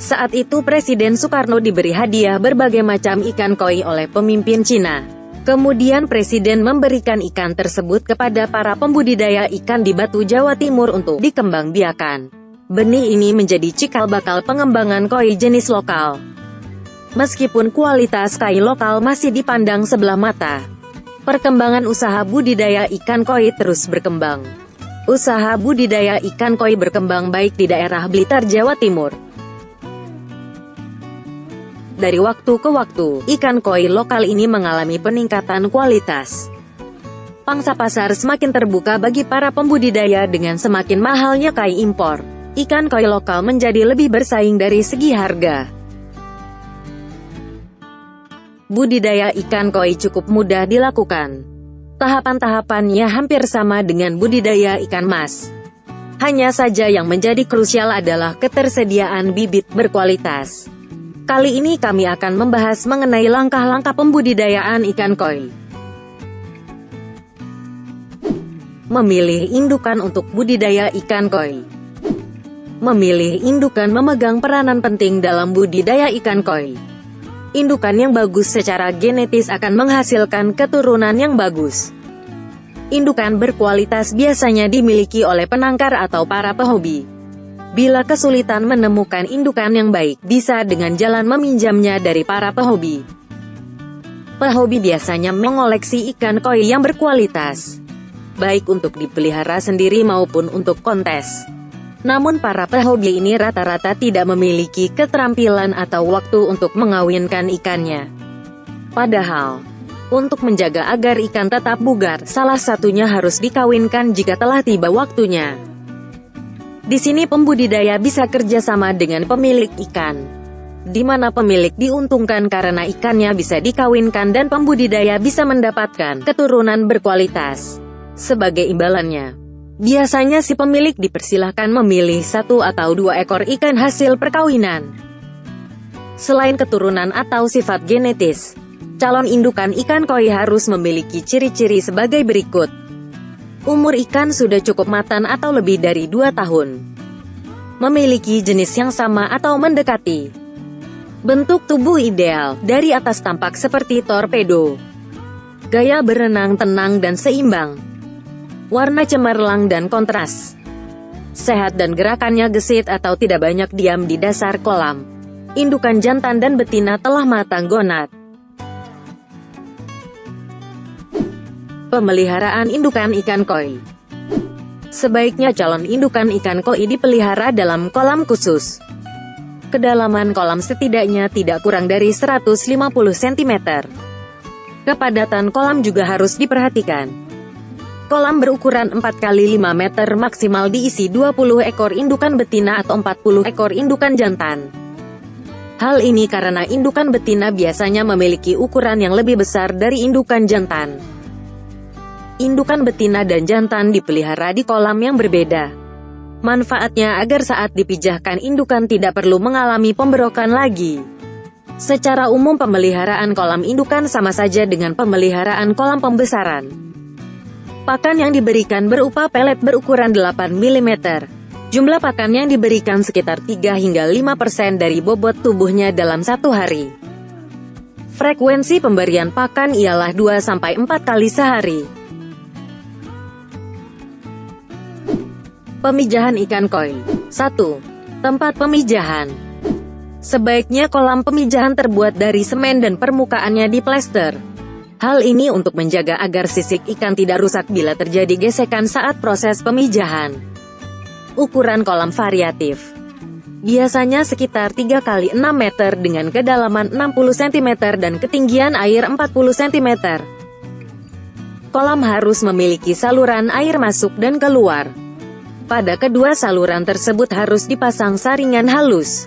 Saat itu Presiden Soekarno diberi hadiah berbagai macam ikan koi oleh pemimpin Cina. Kemudian Presiden memberikan ikan tersebut kepada para pembudidaya ikan di Batu, Jawa Timur untuk dikembangbiakan. Benih ini menjadi cikal bakal pengembangan koi jenis lokal. Meskipun kualitas koi lokal masih dipandang sebelah mata, perkembangan usaha budidaya ikan koi terus berkembang. Usaha budidaya ikan koi berkembang baik di daerah Blitar, Jawa Timur. Dari waktu ke waktu, ikan koi lokal ini mengalami peningkatan kualitas. Pangsa pasar semakin terbuka bagi para pembudidaya dengan semakin mahalnya koi impor. Ikan koi lokal menjadi lebih bersaing dari segi harga. Budidaya ikan koi cukup mudah dilakukan. Tahapan-tahapannya hampir sama dengan budidaya ikan mas. Hanya saja yang menjadi krusial adalah ketersediaan bibit berkualitas. Kali ini kami akan membahas mengenai langkah-langkah pembudidayaan ikan koi. Memilih indukan untuk budidaya ikan koi. Memilih indukan memegang peranan penting dalam budidaya ikan koi. Indukan yang bagus secara genetis akan menghasilkan keturunan yang bagus. Indukan berkualitas biasanya dimiliki oleh penangkar atau para pehobi. Bila kesulitan menemukan indukan yang baik, bisa dengan jalan meminjamnya dari para pehobi. Pehobi biasanya mengoleksi ikan koi yang berkualitas, baik untuk dipelihara sendiri maupun untuk kontes. Namun para pehobi ini rata-rata tidak memiliki keterampilan atau waktu untuk mengawinkan ikannya. Padahal, untuk menjaga agar ikan tetap bugar, salah satunya harus dikawinkan jika telah tiba waktunya. Di sini pembudidaya bisa kerjasama dengan pemilik ikan, di mana pemilik diuntungkan karena ikannya bisa dikawinkan dan pembudidaya bisa mendapatkan keturunan berkualitas. Sebagai imbalannya, biasanya si pemilik dipersilahkan memilih 1 atau 2 ekor ikan hasil perkawinan. Selain keturunan atau sifat genetis, calon indukan ikan koi harus memiliki ciri-ciri sebagai berikut. Umur ikan sudah cukup matang atau lebih dari 2 tahun. Memiliki jenis yang sama atau mendekati. Bentuk tubuh ideal, dari atas tampak seperti torpedo. Gaya berenang tenang dan seimbang. Warna cemerlang dan kontras. Sehat dan gerakannya gesit atau tidak banyak diam di dasar kolam. Indukan jantan dan betina telah matang gonat. Pemeliharaan indukan ikan koi. Sebaiknya calon indukan ikan koi dipelihara dalam kolam khusus. Kedalaman kolam setidaknya tidak kurang dari 150 cm. Kepadatan kolam juga harus diperhatikan. Kolam berukuran 4x5 meter maksimal diisi 20 ekor indukan betina atau 40 ekor indukan jantan. Hal ini karena indukan betina biasanya memiliki ukuran yang lebih besar dari indukan jantan. Indukan betina dan jantan dipelihara di kolam yang berbeda. Manfaatnya agar saat dipijahkan indukan tidak perlu mengalami pemberokan lagi. Secara umum pemeliharaan kolam indukan sama saja dengan pemeliharaan kolam pembesaran. Pakan yang diberikan berupa pelet berukuran 8 mm. Jumlah pakan yang diberikan sekitar 3 hingga 5% dari bobot tubuhnya dalam 1 hari. Frekuensi pemberian pakan ialah 2-4 kali sehari. Pemijahan ikan koi. 1. Tempat pemijahan. Sebaiknya kolam pemijahan terbuat dari semen dan permukaannya diplester. Hal ini untuk menjaga agar sisik ikan tidak rusak bila terjadi gesekan saat proses pemijahan. Ukuran kolam variatif. Biasanya sekitar 3x6 meter dengan kedalaman 60 cm dan ketinggian air 40 cm. Kolam harus memiliki saluran air masuk dan keluar. Pada kedua saluran tersebut harus dipasang saringan halus.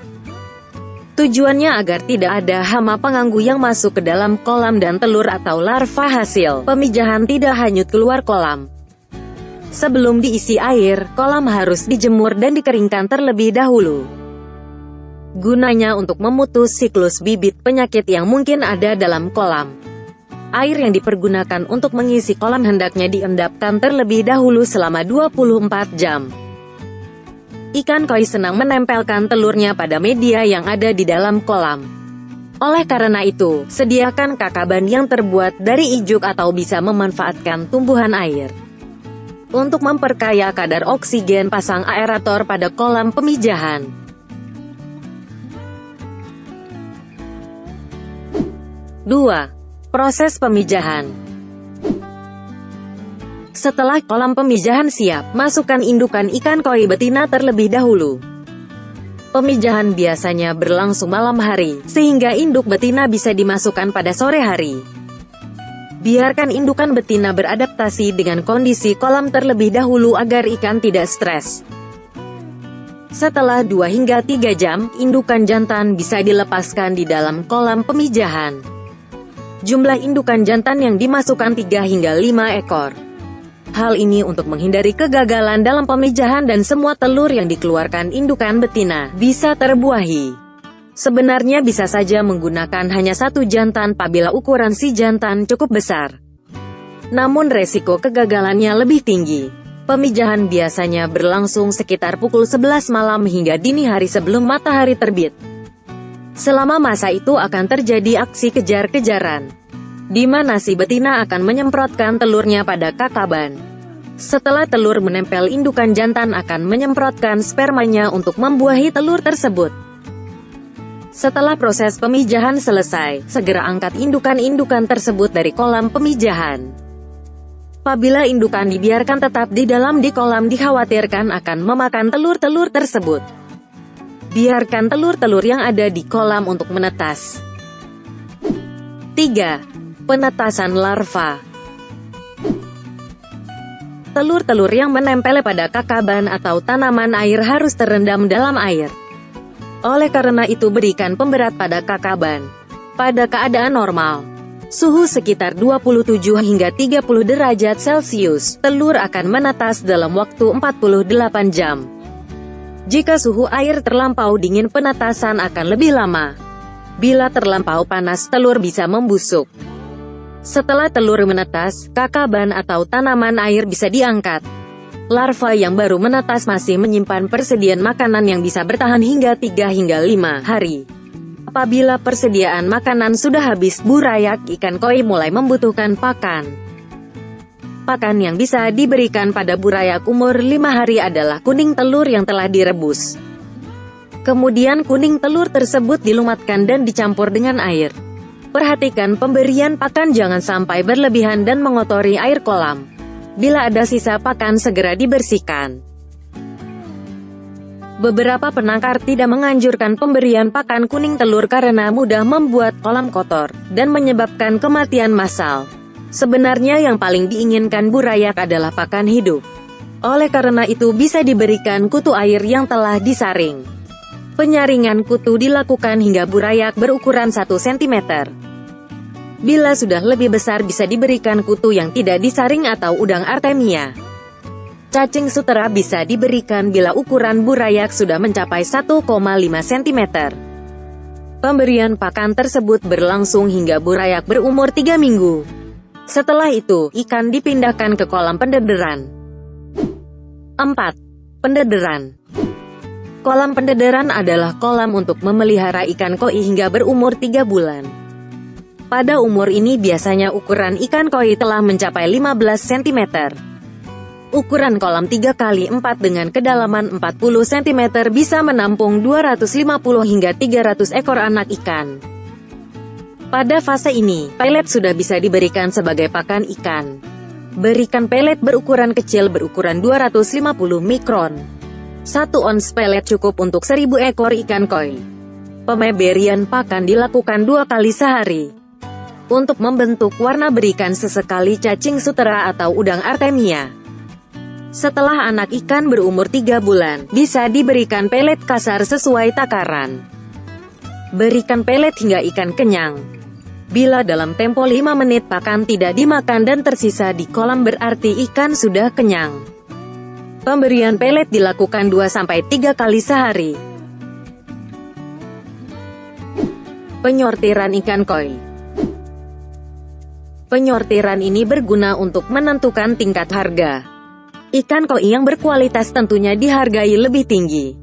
Tujuannya agar tidak ada hama pengganggu yang masuk ke dalam kolam dan telur atau larva hasil pemijahan tidak hanyut keluar kolam. Sebelum diisi air, kolam harus dijemur dan dikeringkan terlebih dahulu. Gunanya untuk memutus siklus bibit penyakit yang mungkin ada dalam kolam. Air yang dipergunakan untuk mengisi kolam hendaknya diendapkan terlebih dahulu selama 24 jam. ikan koi senang menempelkan telurnya pada media yang ada di dalam kolam. Oleh karena itu, sediakan kakaban yang terbuat dari ijuk atau bisa memanfaatkan tumbuhan air. Untuk memperkaya kadar oksigen, pasang aerator pada kolam pemijahan. 2. Proses pemijahan. Setelah kolam pemijahan siap, masukkan indukan ikan koi betina terlebih dahulu. Pemijahan biasanya berlangsung malam hari, sehingga induk betina bisa dimasukkan pada sore hari. Biarkan indukan betina beradaptasi dengan kondisi kolam terlebih dahulu agar ikan tidak stres. Setelah 2 hingga 3 jam, indukan jantan bisa dilepaskan di dalam kolam pemijahan. Jumlah indukan jantan yang dimasukkan 3 hingga 5 ekor. Hal ini untuk menghindari kegagalan dalam pemijahan dan semua telur yang dikeluarkan indukan betina bisa terbuahi. Sebenarnya bisa saja menggunakan hanya 1 jantan apabila ukuran si jantan cukup besar. Namun resiko kegagalannya lebih tinggi. Pemijahan biasanya berlangsung sekitar pukul 11 malam hingga dini hari sebelum matahari terbit. Selama masa itu akan terjadi aksi kejar-kejaran, di mana si betina akan menyemprotkan telurnya pada kakaban. Setelah telur menempel, indukan jantan akan menyemprotkan spermanya untuk membuahi telur tersebut. Setelah proses pemijahan selesai, segera angkat indukan-indukan tersebut dari kolam pemijahan. Apabila indukan dibiarkan tetap di dalam kolam, dikhawatirkan akan memakan telur-telur tersebut. Biarkan telur-telur yang ada di kolam untuk menetas. 3. Penetasan larva. Telur-telur yang menempel pada kakaban atau tanaman air harus terendam dalam air. Oleh karena itu, berikan pemberat pada kakaban. Pada keadaan normal, suhu sekitar 27 hingga 30 derajat Celcius, telur akan menetas dalam waktu 48 jam. Jika suhu air terlampau dingin, penetasan akan lebih lama. Bila terlampau panas, telur bisa membusuk. Setelah telur menetas, kakaban atau tanaman air bisa diangkat. Larva yang baru menetas masih menyimpan persediaan makanan yang bisa bertahan hingga 3 hingga 5 hari. Apabila persediaan makanan sudah habis, burayak ikan koi mulai membutuhkan pakan. Pakan yang bisa diberikan pada burayak umur 5 hari adalah kuning telur yang telah direbus. Kemudian kuning telur tersebut dilumatkan dan dicampur dengan air. Perhatikan pemberian pakan jangan sampai berlebihan dan mengotori air kolam. Bila ada sisa pakan, segera dibersihkan. Beberapa penangkar tidak menganjurkan pemberian pakan kuning telur karena mudah membuat kolam kotor dan menyebabkan kematian massal. Sebenarnya yang paling diinginkan burayak adalah pakan hidup. Oleh karena itu bisa diberikan kutu air yang telah disaring. Penyaringan kutu dilakukan hingga burayak berukuran 1 cm. Bila sudah lebih besar bisa diberikan kutu yang tidak disaring atau udang artemia. Cacing sutera bisa diberikan bila ukuran burayak sudah mencapai 1,5 cm. Pemberian pakan tersebut berlangsung hingga burayak berumur 3 minggu. Setelah itu, ikan dipindahkan ke kolam pendederan. 4. Pendederan. Kolam pendederan adalah kolam untuk memelihara ikan koi hingga berumur 3 bulan. Pada umur ini biasanya ukuran ikan koi telah mencapai 15 cm. Ukuran kolam 3x4 dengan kedalaman 40 cm bisa menampung 250 hingga 300 ekor anak ikan. Pada fase ini, pelet sudah bisa diberikan sebagai pakan ikan. Berikan pelet berukuran kecil berukuran 250 mikron. 1 ons pelet cukup untuk 1000 ekor ikan koi. Pemberian pakan dilakukan 2 kali sehari. Untuk membentuk warna, berikan sesekali cacing sutera atau udang artemia. Setelah anak ikan berumur 3 bulan, bisa diberikan pelet kasar sesuai takaran. Berikan pelet hingga ikan kenyang. Bila dalam tempo 5 menit pakan tidak dimakan dan tersisa di kolam, berarti ikan sudah kenyang. Pemberian pelet dilakukan 2-3 kali sehari. Penyortiran ikan koi. Penyortiran ini berguna untuk menentukan tingkat harga. Ikan koi yang berkualitas tentunya dihargai lebih tinggi.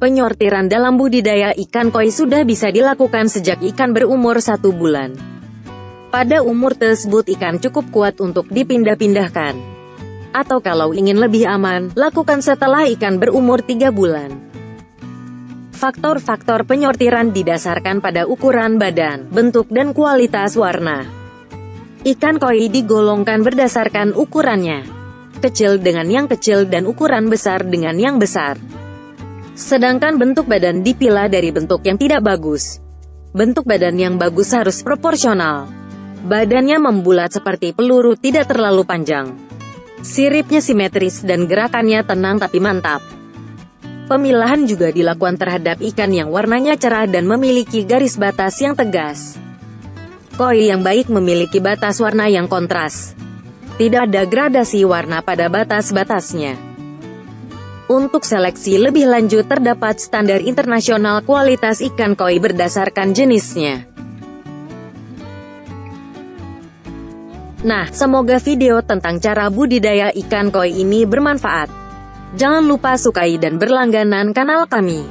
Penyortiran dalam budidaya ikan koi sudah bisa dilakukan sejak ikan berumur 1 bulan. Pada umur tersebut ikan cukup kuat untuk dipindah-pindahkan. Atau kalau ingin lebih aman, lakukan setelah ikan berumur 3 bulan. Faktor-faktor penyortiran didasarkan pada ukuran badan, bentuk dan kualitas warna. Ikan koi digolongkan berdasarkan ukurannya. Kecil dengan yang kecil dan ukuran besar dengan yang besar. Sedangkan bentuk badan dipilah dari bentuk yang tidak bagus. Bentuk badan yang bagus harus proporsional. Badannya membulat seperti peluru, tidak terlalu panjang. Siripnya simetris dan gerakannya tenang tapi mantap. Pemilahan juga dilakukan terhadap ikan yang warnanya cerah dan memiliki garis batas yang tegas. Koi yang baik memiliki batas warna yang kontras. Tidak ada gradasi warna pada batas-batasnya. Untuk seleksi lebih lanjut terdapat standar internasional kualitas ikan koi berdasarkan jenisnya. Nah, semoga video tentang cara budidaya ikan koi ini bermanfaat. Jangan lupa sukai dan berlangganan kanal kami.